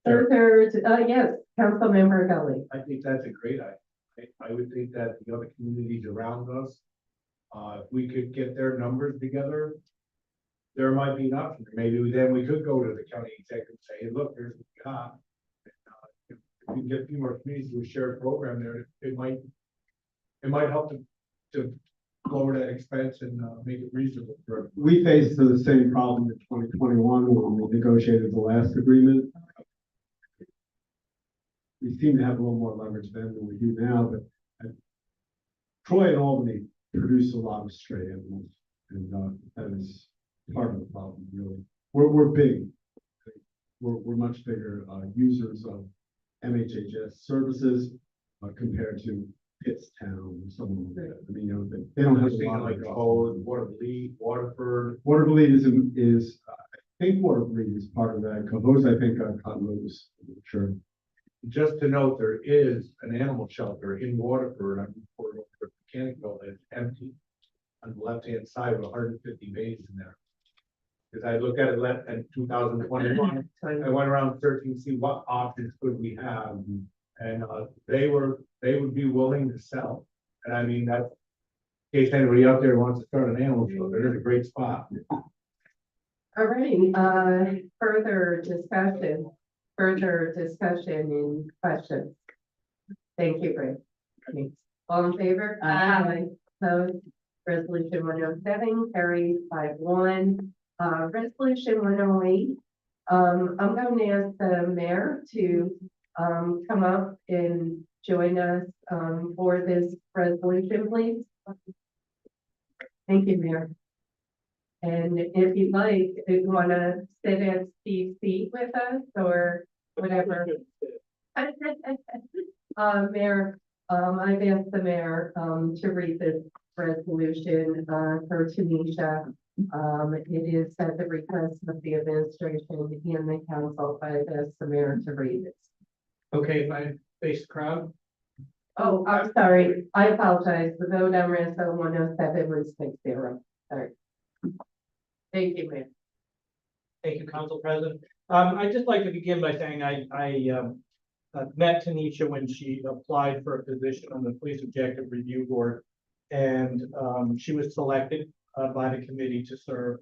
Further, yes, Councilmember Gully. I think that's a great idea. I would think that the other communities around us, if we could get their numbers together, there might be an option. Maybe then we could go to the county executive and say, hey, look, here's what we got. If we can get a few more communities to a shared program there, it might help to lower that expense and make it reasonable for. we faced the same problem in 2021 when we negotiated the last agreement. We seem to have a little more leverage then than we do now, but Troy and Albany produce a lot of stray animals, and that is part of the problem, really. We're big. We're much bigger users of MHHS services compared to Pittstown or something like that. I mean, they don't have a lot Like of. Watervliet, Waterford. Watervliet is, I think Watervliet is part of that. Cohoes, I think, Conroe's, I'm sure. Just to note, there is an animal shelter in Waterford, I'm reporting over Mechanicsville, that's empty. On the left-hand side with 150 bays in there. Because I looked at it in 2021, I went around searching to see what options could we have. And they would be willing to sell. And I mean, that's, in case anybody out there wants to start an animal shelter, there's a great spot. All right, further discussion and questions. Thank you, Greg. All in favor? Aye. Opposed? Resolution 107 carries 5-1. Resolution 108. I'm going to ask the mayor to come up and join us for this resolution, please. Thank you, Mayor. And if you'd like, if you want to sit at Steve's seat with us or whatever. Mayor, I've asked the mayor to read this resolution for Tanisha. It is at the request of the administration and the council, but I've asked the mayor to read it. Okay, if I face the crowd, Oh, I'm sorry. I apologize. The vote on Reso 107 was 6-0. Sorry. Thank you, Mayor. thank you, Council President. I'd just like to begin by saying I met Tanisha when she applied for a position on the Police Objective Review Board. And she was selected by the committee to serve.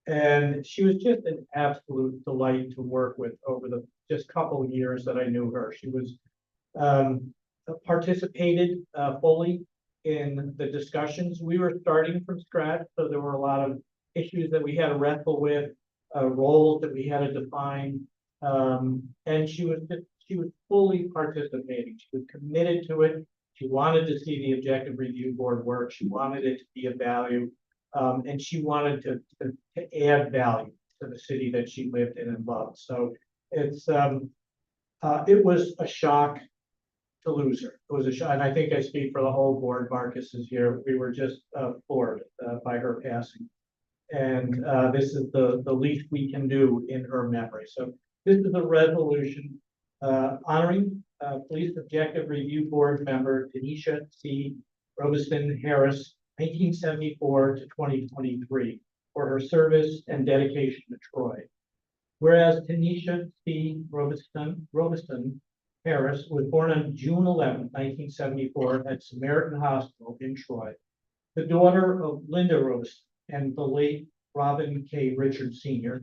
And she was just an absolute delight to work with over the just couple of years that I knew her. She was participated fully in the discussions. We were starting from scratch, so there were a lot of issues that we had to wrestle with, roles that we had to define. And she was fully participating. She was committed to it. She wanted to see the Objective Review Board work. She wanted it to be of value. And she wanted to add value to the city that she lived in and loved. So it was a shock to lose her. It was a shock, and I think I speak for the whole board. Marcus is here. We were just floored by her passing. And this is the least we can do in her memory. So this is a resolution honoring Police Objective Review Board member Tanisha C. Robiston Harris, 1974 to 2023, for her service and dedication to Troy. Whereas Tanisha C. Robiston Harris was born on June 11, 1974 at Samaritan Hospital in Troy, the daughter of Linda Robiston and the late Robin K. Richard Sr.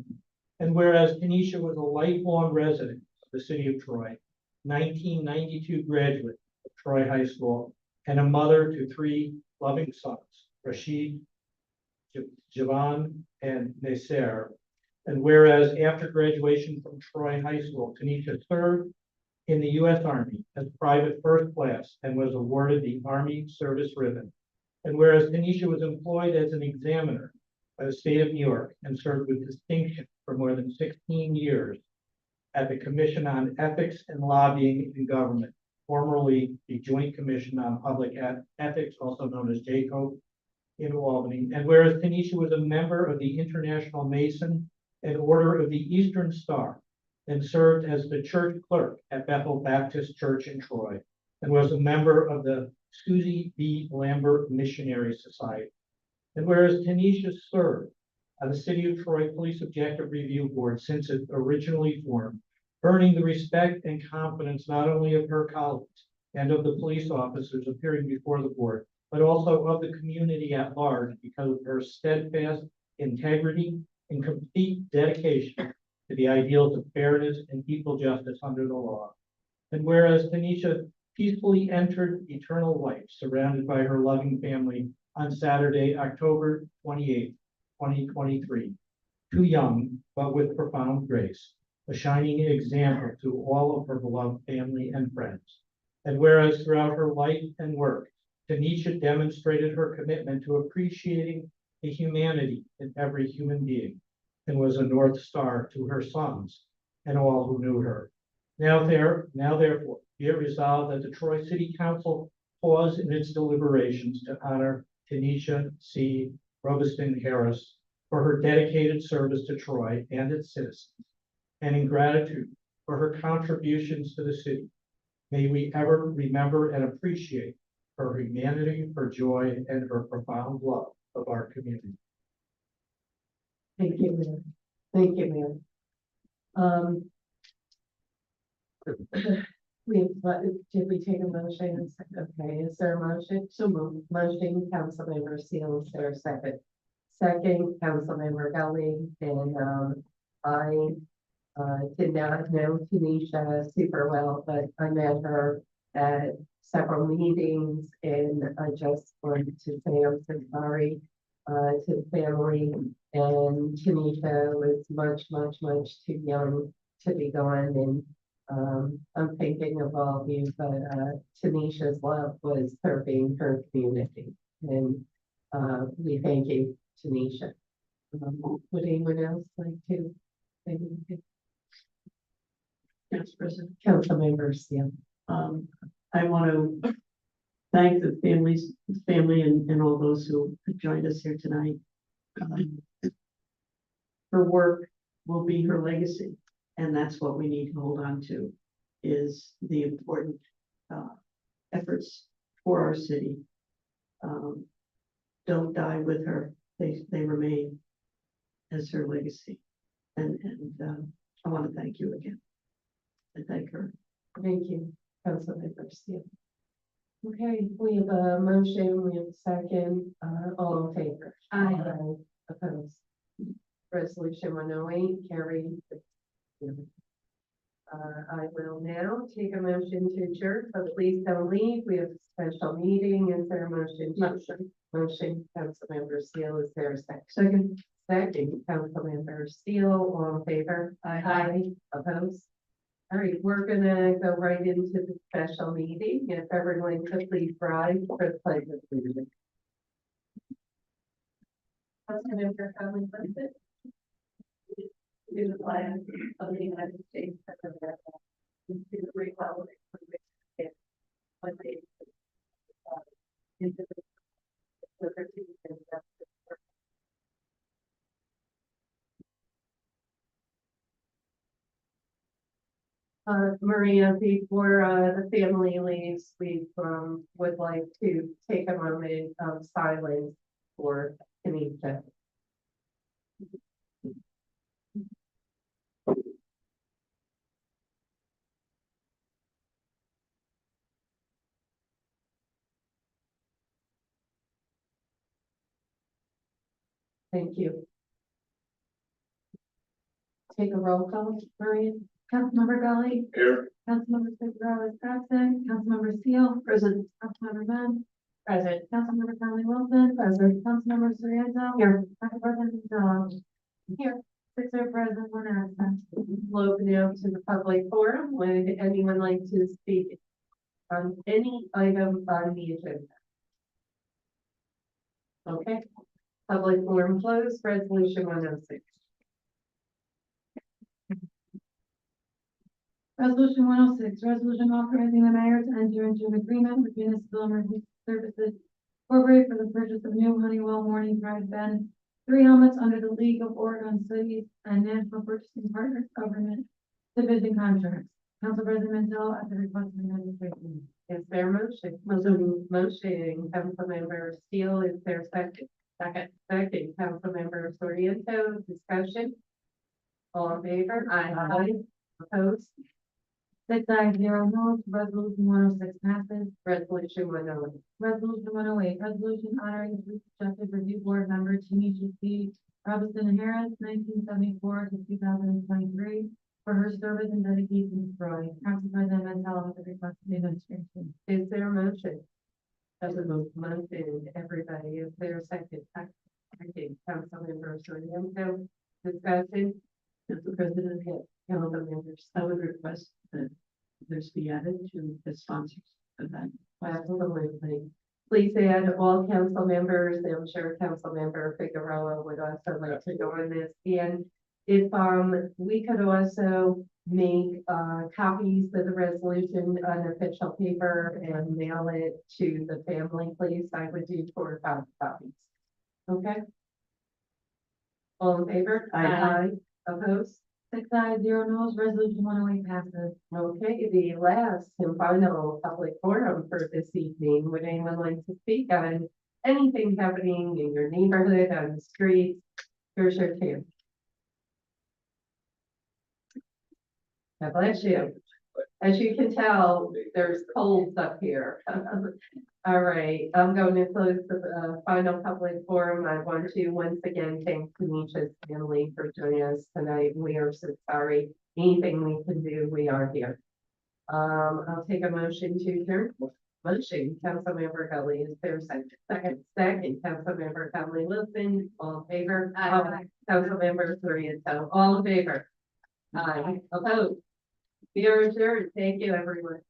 And whereas Tanisha was a lifelong resident of the city of Troy, 1992 graduate of Troy High School, and a mother to 3 loving sons, Rashid, Javan, and Nasser. And whereas after graduation from Troy High School, Tanisha served in the U.S. Army as private first class and was awarded the Army Service Ribbon. And whereas Tanisha was employed as an examiner by the state of New York and served with distinction for more than 16 years at the Commission on Ethics and Lobbying in Government. formerly the Joint Commission on Public Ethics, also known as JCO, in Albany. And whereas Tanisha was a member of the International Mason and Order of the Eastern Star, and served as the church clerk at Bethel Baptist Church in Troy, and was a member of the Susie B. Lambert Missionary Society. And whereas Tanisha served on the City of Troy Police Objective Review Board since it originally formed, earning the respect and confidence not only of her colleagues and of the police officers appearing before the board, but also of the community at large because of her steadfast integrity and complete dedication to the ideals of fairness and equal justice under the law. And whereas Tanisha peacefully entered eternal life surrounded by her loving family on Saturday, October 28th, 2023, too young, but with profound grace, a shining example to all of her beloved family and friends. And whereas throughout her life and work, Tanisha demonstrated her commitment to appreciating the humanity in every human being, and was a North Star to her sons and all who knew her. Now therefore, be it resolved that the Troy City Council pause in its deliberations to honor Tanisha C. Robeston Harris for her dedicated service to Troy and its citizens, and in gratitude for her contributions to the city. May we ever remember and appreciate her humanity, her joy, and her profound love of our community. Thank you, Mayor. Thank you, Mayor. Did we take a motion? Okay, is there a motion? So moved. Motion, Councilmember Seal, is there a second? Second, Councilmember Gully, and, I, did not know Tanisha super well, but I met her at several meetings, and I just wanted to say I'm so sorry, to the family, and Tanisha was much too young to be gone, and I'm thinking of all of you, but Tanisha's love was serving her community, and we thank you, Tanisha. Would anyone else like to say anything? Yes, President. Councilmember Seal. I want to thank the family and all those who have joined us here tonight. Her work will be her legacy, and that's what we need to hold on to, is the important efforts for our city. Don't die with her. They remain as her legacy. And I want to thank you again. I thank her. Thank you, Councilmember Seal. Okay, we have a motion, we have a second, all in favor? Aye. Opposed? Resolution 108 carried. I will now take a motion to adjourn, but please don't leave. We have a special meeting. Is there a motion? Motion, Councilmember Seal, is there a second? Second, Councilmember Seal, all in favor? Aye. Opposed? All right, we're gonna go right into the special meeting. If everyone could please rise for the pledge of allegiance. Councilmember Conley, Clifton. To the flag of the United States of America, and to the republic for which it stands, one nation, indivisible, with liberty and justice for all. Maria, before the family leaves, we would like to take a moment of silence for Tanisha. Thank you. Take a roll call, Maria. Councilmember Gully. Here. Councilmember Figueroa is absent. Councilmember Seal. Present. Councilmember Venn. Present. Councilmember Conley Wilson. Present. Councilmember Soriano. Here. Council President Gonzalez. Here. 6 are present, 1 absent. We'll open it up to the public forum. Would anyone like to speak on any item on the agenda? Okay, public forum closed, resolution 106. Resolution 106, resolution authorizing the mayor to enter into an agreement with Municipal Emergency Services Incorporated for the purchase of new Honeywell Morning Pride Ben 3 helmets under the League of Oregon Cities and National Purchasing Partners Government Division contracts. Council President Mandela at the request of the administration. Is there a motion? Motion, Councilmember Steele, is there a second? Second, Councilmember Soriento, discussion? All in favor? Aye. Opposed? 6 ayes, 0 noes, resolution 106 passes. Resolution 108. Resolution 108, resolution honoring Police Justice Review Board member Tanisha C. Robinson Harris, 1974 to 2023, for her service and dedication to Troy. Council President Mandela at the request of the administration. Is there a motion? Motion, everybody, is there a second? Second, Councilmember Soriento, discussion? Council President, Councilmembers, I would request that this be added to the sponsors event. absolutely. Please add all council members. I'm sure Councilmember Figueroa would also like to join this. And if, we could also make, copies of the resolution on official paper and mail it to the family, please. I would do 4 or 5 copies. Okay? All in favor? Aye. Opposed? 6 ayes, 0 noes, resolution 108 passes. Okay, the last and final public forum for this evening. Would anyone like to speak on anything happening in your neighborhood, on the streets? Here's your chance. God bless you. As you can tell, there's colds up here. All right, I'm going to close the final public forum. I want to once again thank Tanisha's family for joining us tonight. We are so sorry. Anything we can do, we are here. I'll take a motion to adjourn. Motion, Councilmember Kelly, is there a second? Second, Councilmember Kelly Wilson, all in favor? Aye. Councilmember Soriento, all in favor? Aye. Opposed? We are adjourned. Thank you, everyone.